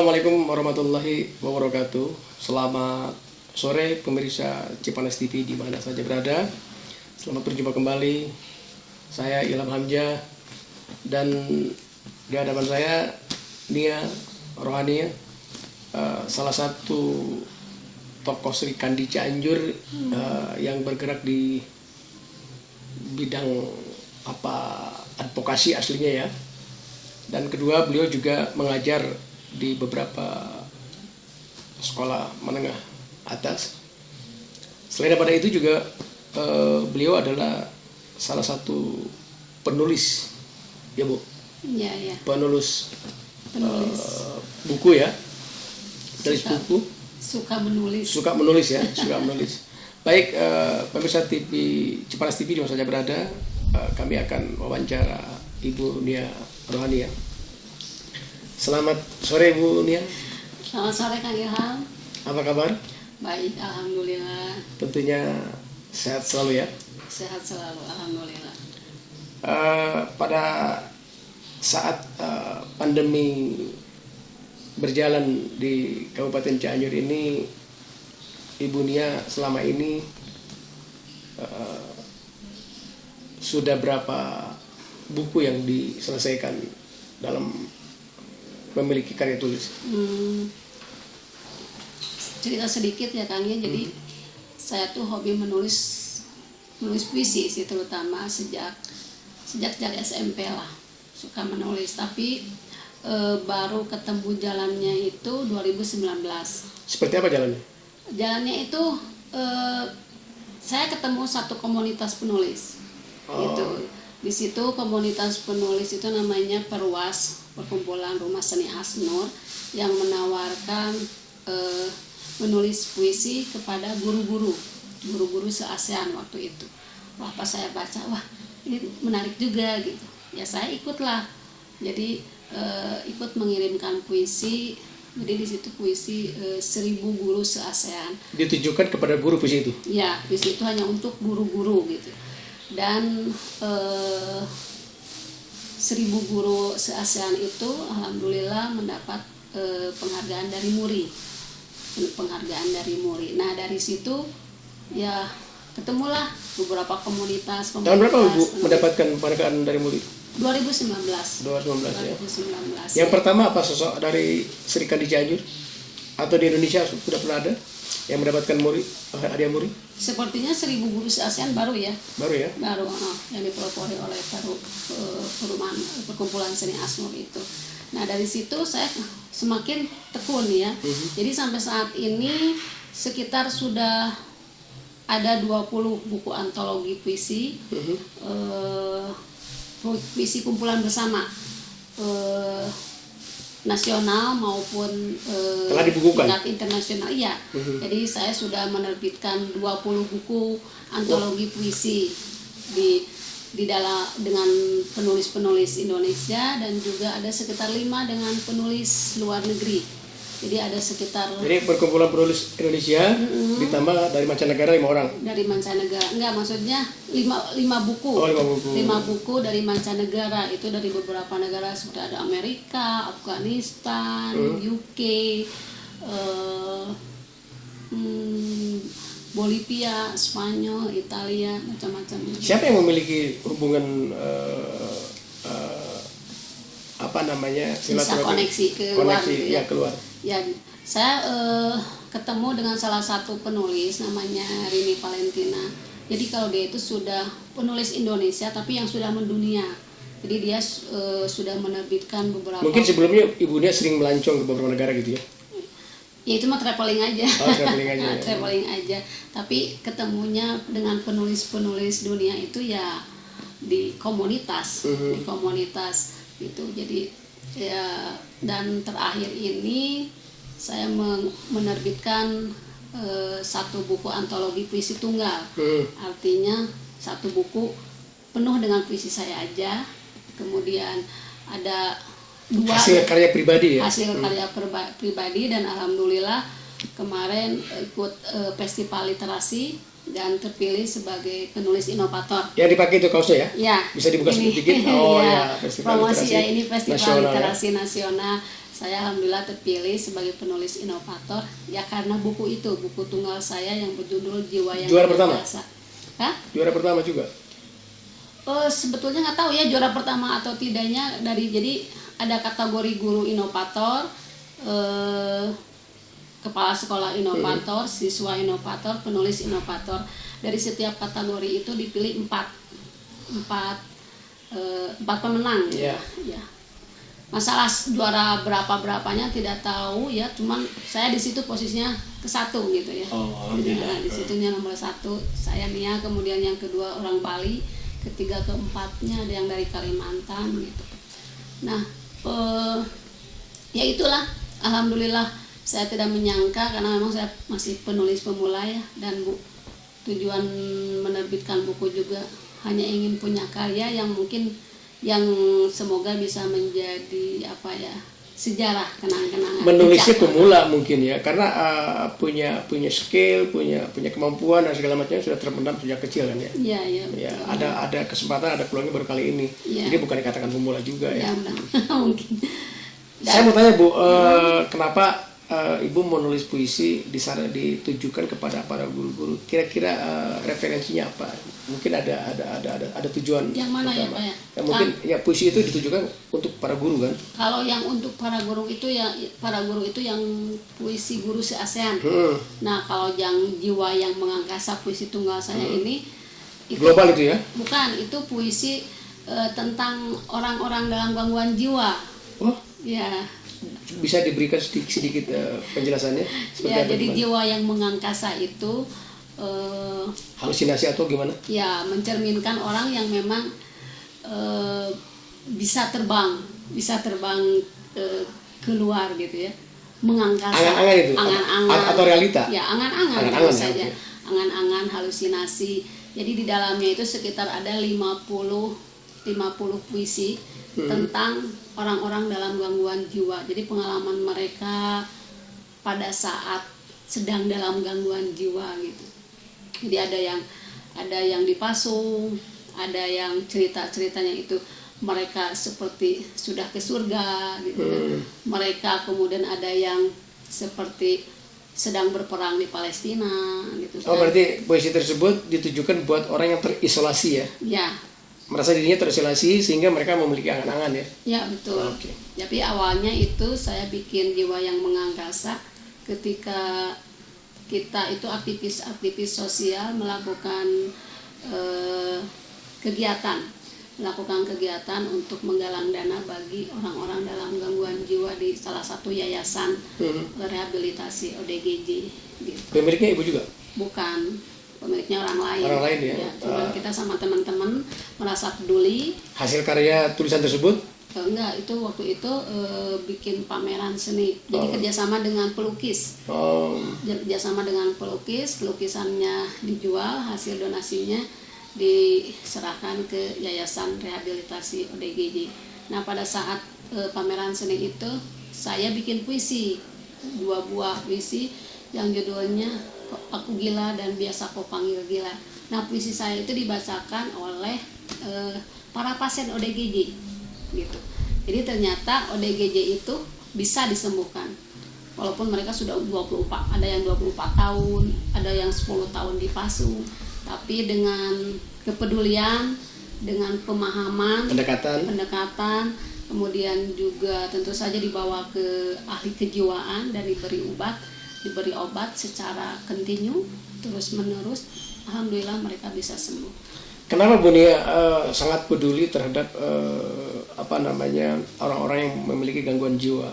Assalamualaikum warahmatullahi wabarakatuh. Selamat sore pemirsa Cipanas TV di mana saja berada. Selamat berjumpa kembali. Saya Ilham Hamzah dan di hadapan saya Nia Rohania, salah satu tokoh Sri Kandi Cianjur yang bergerak di bidang advokasi aslinya ya. Dan kedua, beliau juga mengajar di beberapa sekolah menengah atas. Selain daripada itu juga beliau adalah salah satu penulis, ya Bu? Ya. Penulis buku ya, tulis buku. Suka menulis. Suka menulis ya, suka menulis. Baik, pemirsa TV Cipanas TV di mana saja berada, kami akan wawancara Ibu Nia Rohania. Selamat sore Bu Nia. Selamat sore Kang Ilham. Apa kabar? Baik, alhamdulillah. Tentunya sehat selalu ya. Sehat selalu, alhamdulillah. Pada saat pandemi berjalan di Kabupaten Cianjur ini, Ibu Nia selama ini sudah berapa buku yang diselesaikan dalam memiliki karya tulis? Cerita sedikit ya Kang ya. Jadi saya tuh hobi menulis puisi sih, terutama sejak SMP lah suka menulis. Tapi baru ketemu jalannya itu 2019. Seperti apa jalannya? Jalannya itu saya ketemu satu komunitas penulis. Gitu. Di situ komunitas penulis itu namanya Perwas, Perkumpulan Rumah Seni Asnur, yang menawarkan menulis puisi kepada guru-guru se-ASEAN waktu itu. Wah, pas saya baca, wah ini menarik juga gitu. Ya saya ikutlah. Jadi ikut mengirimkan puisi. Jadi di situ puisi 1000 guru se-ASEAN. Ditujukan kepada guru puisi itu? Ya, puisi itu hanya untuk guru-guru gitu. Dan 1000 guru se-ASEAN itu alhamdulillah mendapat penghargaan dari MURI. Nah dari situ ya ketemulah beberapa komunitas. Tahun berapa Bu mendapatkan penghargaan dari MURI? 2019 ya. 2019. Yang pertama apa sosok dari Sri Kandi Cianjur atau di Indonesia sudah pernah ada yang mendapatkan hadiah MURI? Sepertinya 1000 guru se-ASEAN baru ya. Baru ya? Baru yang dipelopori oleh perumahan Perkumpulan Seni Asnur itu. Nah dari situ saya semakin tekun ya. Jadi sampai saat ini sekitar sudah ada 20 buku antologi puisi, puisi kumpulan bersama, nasional maupun telah dibukukan tingkat internasional. Iya. Jadi saya sudah menerbitkan 20 buku antologi puisi di dalam dengan penulis-penulis Indonesia, dan juga ada sekitar 5 dengan penulis luar negeri. Jadi ada sekitar, jadi perkumpulan penulis Indonesia ditambah dari mancanegara 5 orang. Dari mancanegara. Enggak, maksudnya 5 buku. Oh, 5 buku. 5 buku dari mancanegara, itu dari beberapa negara seperti ada Amerika, Afghanistan, UK, Bolivia, Spanyol, Italia, macam-macam. Siapa yang memiliki hubungan bisa koneksi keluar gitu ya. Keluar. Ya, saya ketemu dengan salah satu penulis namanya Rini Valentina. Jadi kalau dia itu sudah penulis Indonesia tapi yang sudah mendunia. Jadi dia sudah menerbitkan beberapa. Mungkin sebelumnya ibunya sering melancong ke beberapa negara gitu ya? Ya itu mah traveling aja. Traveling aja. Traveling aja. Tapi ketemunya dengan penulis-penulis dunia itu ya di komunitas, gitu. Jadi ya, dan terakhir ini saya menerbitkan satu buku antologi puisi tunggal. Artinya satu buku penuh dengan puisi saya aja. Kemudian ada 2 hasil karya pribadi ya. Hasil karya pribadi, dan alhamdulillah kemarin ikut festival literasi dan terpilih sebagai penulis inovator. Yang dipakai itu kaosnya ya? Ya. Bisa dibuka sedikit? Oh ya, festival promosi literasi ya, ini festival nasional, literasi nasional. saya alhamdulillah terpilih sebagai penulis inovator ya karena buku itu, buku tunggal saya yang berjudul Jiwa yang Juara pertama? Biasa. Hah? Juara pertama juga? Sebetulnya nggak tahu ya juara pertama atau tidaknya jadi ada kategori guru inovator, kepala sekolah inovator, siswa inovator, penulis inovator. Dari setiap kategori itu dipilih empat pemenang. Iya. Ya. Masalah juara berapanya tidak tahu ya, cuman saya di situ posisinya ke-1 gitu ya. Alhamdulillah. Di situnya nomor 1 saya Nia, kemudian yang kedua orang Bali, ketiga keempatnya ada yang dari Kalimantan gitu. Nah, ya itulah, alhamdulillah saya tidak menyangka karena memang saya masih penulis pemula ya, dan tujuan menerbitkan buku juga hanya ingin punya karya yang mungkin yang semoga bisa menjadi sejarah, kenang-kenangan. Menulisnya pemula mungkin ya, karena punya skill, punya kemampuan dan segala macamnya sudah terpendam sejak kecil kan ya. Iya. Ya, ada kesempatan, ada peluangnya baru kali ini. Ya. Jadi bukan dikatakan pemula juga ya. Mungkin. Saya mau tanya Bu, kenapa Ibu menulis puisi ditujukan kepada para guru-guru? Kira-kira referensinya apa? Mungkin ada tujuan. Yang mana pertama. ya Pak ya? Ya, mungkin ya puisi itu ditujukan untuk para guru kan? Kalau yang untuk para guru itu yang puisi guru se-ASEAN. Nah, kalau yang Jiwa yang Mengangkasa puisi tunggal saya ini itu, global itu ya? Bukan, itu puisi tentang orang-orang dalam gangguan jiwa. Oh, ya. Bisa diberikan sedikit penjelasannya? Ya, jadi Jiwa yang Mengangkasa itu halusinasi atau gimana? Ya, mencerminkan orang yang memang bisa terbang keluar gitu ya, mengangkasa. Angan-angan itu? Angan-angan atau realita? Ya, angan-angan saja. Ya, okay. Angan-angan, halusinasi. Jadi di dalamnya itu sekitar ada 50 puisi tentang orang-orang dalam gangguan jiwa. Jadi pengalaman mereka pada saat sedang dalam gangguan jiwa gitu. Jadi ada yang dipasung, ada yang ceritanya itu mereka seperti sudah ke surga gitu kan. Mereka kemudian ada yang seperti sedang berperang di Palestina gitu. Oh, berarti puisi tersebut ditujukan buat orang yang terisolasi ya? Ya. Merasa dirinya terisolasi sehingga mereka memiliki angan-angan ya? Ya, betul. Okay. Tapi awalnya itu saya bikin Jiwa yang Mengangkasa ketika kita itu aktivis sosial melakukan kegiatan untuk menggalang dana bagi orang-orang dalam gangguan jiwa di salah satu yayasan rehabilitasi ODGJ gitu. Pemiliknya Ibu juga? Bukan, pemiliknya orang lain. Orang lain ya? Cuman kita sama teman-teman merasa peduli. Hasil karya tulisan tersebut? Enggak, itu waktu itu bikin pameran seni. Jadi kerjasama dengan pelukis. Kerjasama dengan pelukis, lukisannya dijual, hasil donasinya diserahkan ke Yayasan Rehabilitasi ODGJ. Nah, pada saat pameran seni itu saya bikin puisi, 2 buah puisi yang judulnya Aku Gila dan Biasa Kau Panggil Gila. Nah, puisi saya itu dibacakan oleh para pasien ODGJ gitu. Jadi ternyata ODGJ itu bisa disembuhkan. Walaupun mereka sudah 24, ada yang 24 tahun, ada yang 10 tahun dipasung, tapi dengan kepedulian, dengan pemahaman, pendekatan, kemudian juga tentu saja dibawa ke ahli kejiwaan dan diberi obat secara kontinu terus menerus, alhamdulillah mereka bisa sembuh. Kenapa Bu Nia sangat peduli terhadap orang-orang yang memiliki gangguan jiwa?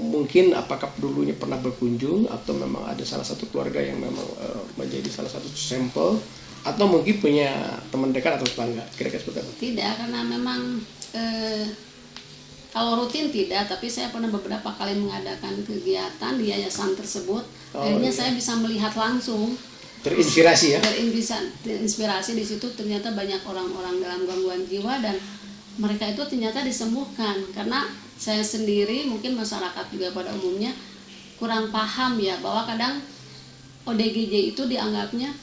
Mungkin apakah dulunya pernah berkunjung atau memang ada salah satu keluarga yang memang menjadi salah satu sampel, atau mungkin punya teman dekat atau tetangga, kira-kira seperti apa? Tidak, karena memang kalau rutin tidak, tapi saya pernah beberapa kali mengadakan kegiatan di yayasan tersebut. Akhirnya saya bisa melihat langsung. Terinspirasi ya? Terinspirasi di situ, ternyata banyak orang-orang dalam gangguan jiwa dan mereka itu ternyata disembuhkan. Karena saya sendiri, mungkin masyarakat juga pada umumnya kurang paham ya, bahwa kadang ODGJ itu dianggapnya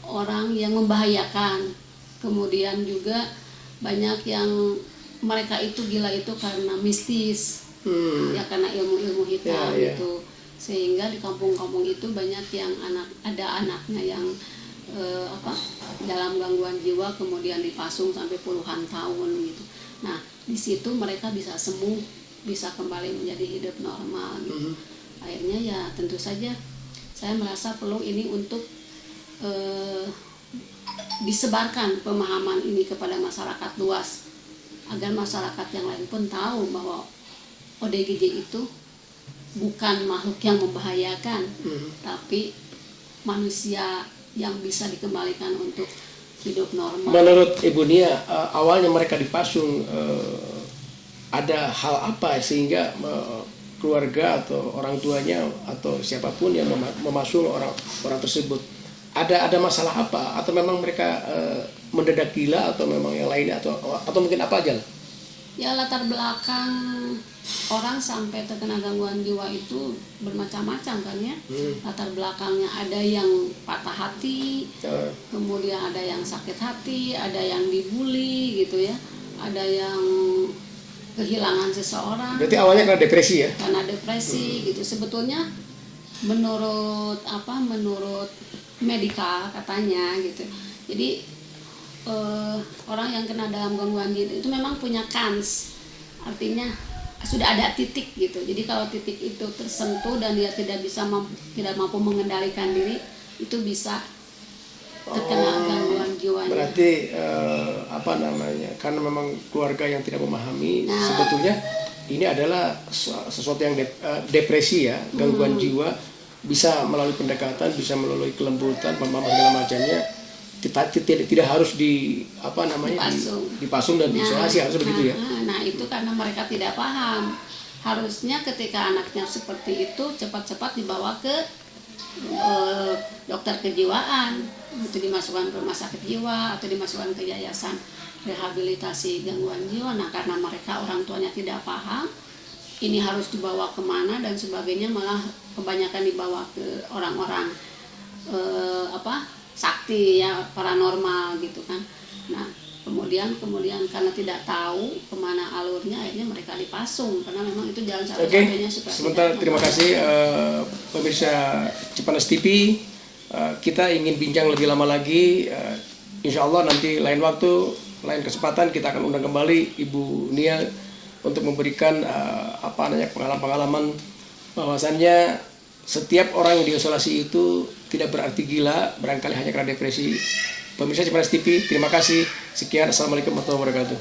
orang yang membahayakan. Kemudian juga banyak yang mereka itu gila itu karena mistis, Ya karena ilmu-ilmu hitam Ya, ya. gitu. Sehingga di kampung-kampung itu banyak yang ada anaknya yang dalam gangguan jiwa kemudian dipasung sampai puluhan tahun gitu. Nah, di situ mereka bisa sembuh, bisa kembali menjadi hidup normal gitu. Akhirnya ya tentu saja saya merasa perlu ini untuk disebarkan pemahaman ini kepada masyarakat luas, agar masyarakat yang lain pun tahu bahwa ODGJ itu bukan makhluk yang membahayakan, tapi manusia yang bisa dikembalikan untuk hidup normal. Menurut Ibu Nia, awalnya mereka dipasung, ada hal apa sehingga keluarga atau orang tuanya atau siapapun yang memasung orang tersebut, ada masalah apa, atau memang mereka mendadak gila, atau memang yang lainnya, atau mungkin apa aja? Ya, latar belakang orang sampai terkena gangguan jiwa itu bermacam-macam kan ya. Latar belakangnya ada yang patah hati, kemudian ada yang sakit hati, ada yang dibully gitu ya, ada yang kehilangan seseorang. Berarti awalnya karena depresi ya? Karena depresi gitu. Sebetulnya menurut medikal katanya gitu. Jadi orang yang kena dalam gangguan jiwa itu memang punya kans, artinya sudah ada titik gitu. Jadi kalau titik itu tersentuh dan dia tidak mampu mengendalikan diri, itu bisa terkena gangguan jiwa. Berarti karena memang keluarga yang tidak memahami, sebetulnya ini adalah sesuatu yang depresi ya, gangguan jiwa, bisa melalui pendekatan, bisa melalui kelembutan, pemahaman segala macamnya. Tidak harus dipasung dan diisolasi, harus begitu ya. Nah, itu karena mereka tidak paham. Harusnya ketika anaknya seperti itu cepat-cepat dibawa ke dokter kejiwaan, itu dimasukkan ke rumah sakit jiwa atau dimasukkan ke yayasan rehabilitasi gangguan jiwa. Nah, karena mereka orang tuanya tidak paham, ini harus dibawa kemana dan sebagainya, malah kebanyakan dibawa ke orang-orang sakti ya, paranormal gitu kan. Nah, kemudian karena tidak tahu kemana alurnya, akhirnya mereka dipasung, karena memang itu jalan satu-satunya supaya. Sebentar, terima kasih pemirsa Cipanas TV. Kita ingin bincang lebih lama lagi. Insya Allah nanti lain waktu, lain kesempatan kita akan undang kembali Ibu Nia untuk memberikan pengalaman-pengalaman bahwasannya setiap orang yang diisolasi itu tidak berarti gila, barangkali hanya karena depresi. Pemirsa Cipanas TV, terima kasih. Sekian, assalamualaikum warahmatullahi wabarakatuh.